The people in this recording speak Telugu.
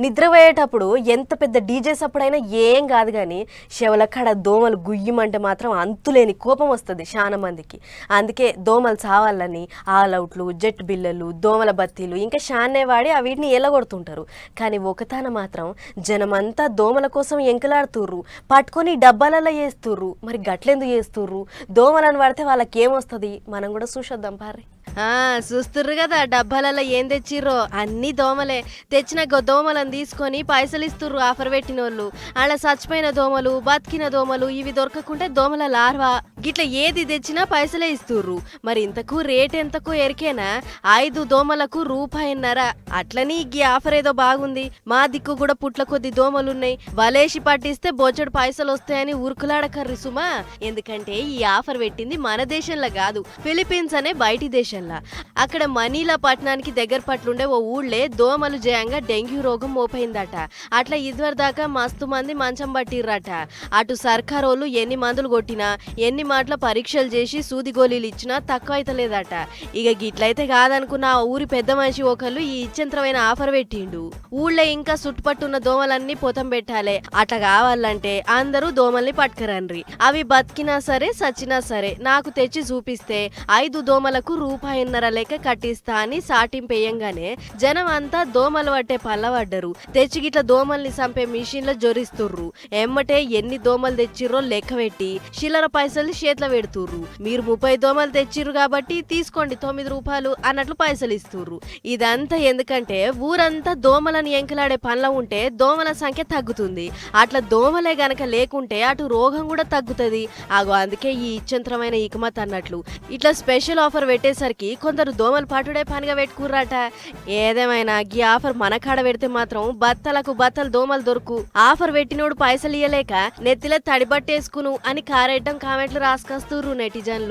నిద్రపోయేటప్పుడు ఎంత పెద్ద డీజే సప్పుడైనా ఏం కాదు కానీ చెవుల కాడ దోమలు గుయ్యమంటే మాత్రం అంతులేని కోపం వస్తుంది చాలా మందికి. అందుకే దోమలు చావాలని ఆల్అవుట్లు, జెట్ బిల్లలు, దోమల బత్తీలు ఇంకా షాన్నే వాడి వీటిని ఎల్లగొడుతుంటారు. కానీ ఒకతాన మాత్రం జనమంతా దోమల కోసం ఎంకలాడుతుర్రు, పట్టుకొని డబ్బాలలో వేస్తుర్రు. మరి గట్లెందుకు చేస్తుర్రు? దోమలను వాడితే వాళ్ళకి ఏమొస్తుంది? మనం కూడా చూసొద్దాం పారి. చూస్తుర్రు కదా డబ్బాలలో ఏం తెచ్చిర్రో, అన్ని దోమలే. తెచ్చిన దోమలను తీసుకొని పైసలు ఇస్తుర్రు ఆఫర్ పెట్టిన వాళ్ళు. అలా చచ్చిపోయిన దోమలు, బతికిన దోమలు ఇవి దొరకకుంటే దోమల లార్వా గిట్లా ఏది తెచ్చినా పైసలే ఇస్తుర్రు. మరి ఇంతకు రేట్ ఎంతకు ఎరికేనా? 5 దోమలకు ₹1.5. అట్లని ఈ ఆఫర్ ఏదో బాగుంది, మా దిక్కు కూడా పుట్ల కొద్ది దోమలున్నాయి, వలేసి పట్టిస్తే బొచ్చడు పైసలు వస్తాయని ఉరుకులాడకర్రి సుమా. ఎందుకంటే ఈ ఆఫర్ పెట్టింది మన దేశంలో కాదు, ఫిలిప్పీన్స్ అనే బయటి దేశంలో. అక్కడ మనీలా పట్టణానికి దగ్గర పట్లుండే ఓ ఊళ్ళే దోమలు జయంగా డెంగ్యూ రోగం మోపైందట. అట్లా ఇదివర దాకా మస్తు మంది మంచం పట్టిర్రట. అటు సర్కారోళ్ళు ఎన్ని మందులు కొట్టినా, ఎన్ని మాటల పరీక్షలు చేసి సూది గోళీలు ఇచ్చినా తక్కువ అయితలేదట. ఇక గిట్లయితే కాదనుకున్న ఆ ఊరి పెద్ద మనిషి ఒకళ్ళు ఈ ఇచ్చంత్రమైన ఆఫర్ పెట్టిండు. ఊళ్ళో ఇంకా చుట్టుపట్టున్న దోమలన్నీ పొతం పెట్టాలి. అట్లా కావాలంటే అందరూ దోమల్ని పట్టుకరండ్రి, అవి బతికినా సరే సచ్చినా సరే నాకు తెచ్చి చూపిస్తే 5 దోమలకు ₹1.5 లెక్క కట్టిస్తా అని సాటింపేయంగానే జనం అంతా దోమలు పట్టే పల్లవడ్డరు. తెచ్చి గిట్ల దోమల్ని చంపే మిషన్లో జొరిస్తుర్రు. ఎమ్మటే ఎన్ని దోమలు తెచ్చిర్రో లెక్క పెట్టి చిల్లర పైసలు చేతిలో పెడుతుర్రు. మీరు 30 దోమలు తెచ్చిర్రు కాబట్టి తీసుకోండి ₹9 అన్నట్లు పైసలు ఇస్తుర్రు. ఇదంతా ఎందుకంటే ఊరంతా దోమలను ఎంకలాడే పనుల ఉంటే దోమల సంఖ్య తగ్గుతుంది. అట్లా దోమలే గనక లేకుంటే అటు రోగం కూడా తగ్గుతుంది. అందుకే ఈ ఇచ్చంత్రమైన ఇకమత్ అన్నట్లు ఇట్లా స్పెషల్ ఆఫర్ పెట్టేసరికి కొందరు దోమలు పాటుడే పనిగా పెట్టుకుర్రాట. ఏదేమైనా ఈ ఆఫర్ మన కాడ పెడితే మాత్రం బత్తలకు బత్తలు దోమలు దొరుకు. ఆఫర్ పెట్టినోడు పైసలు ఇయ్యలేక నెత్తిలో తడిబట్టేసుకును అని కారెడ్డం కామెంట్లు రాసుకొస్తుర్రు నెటిజన్లు.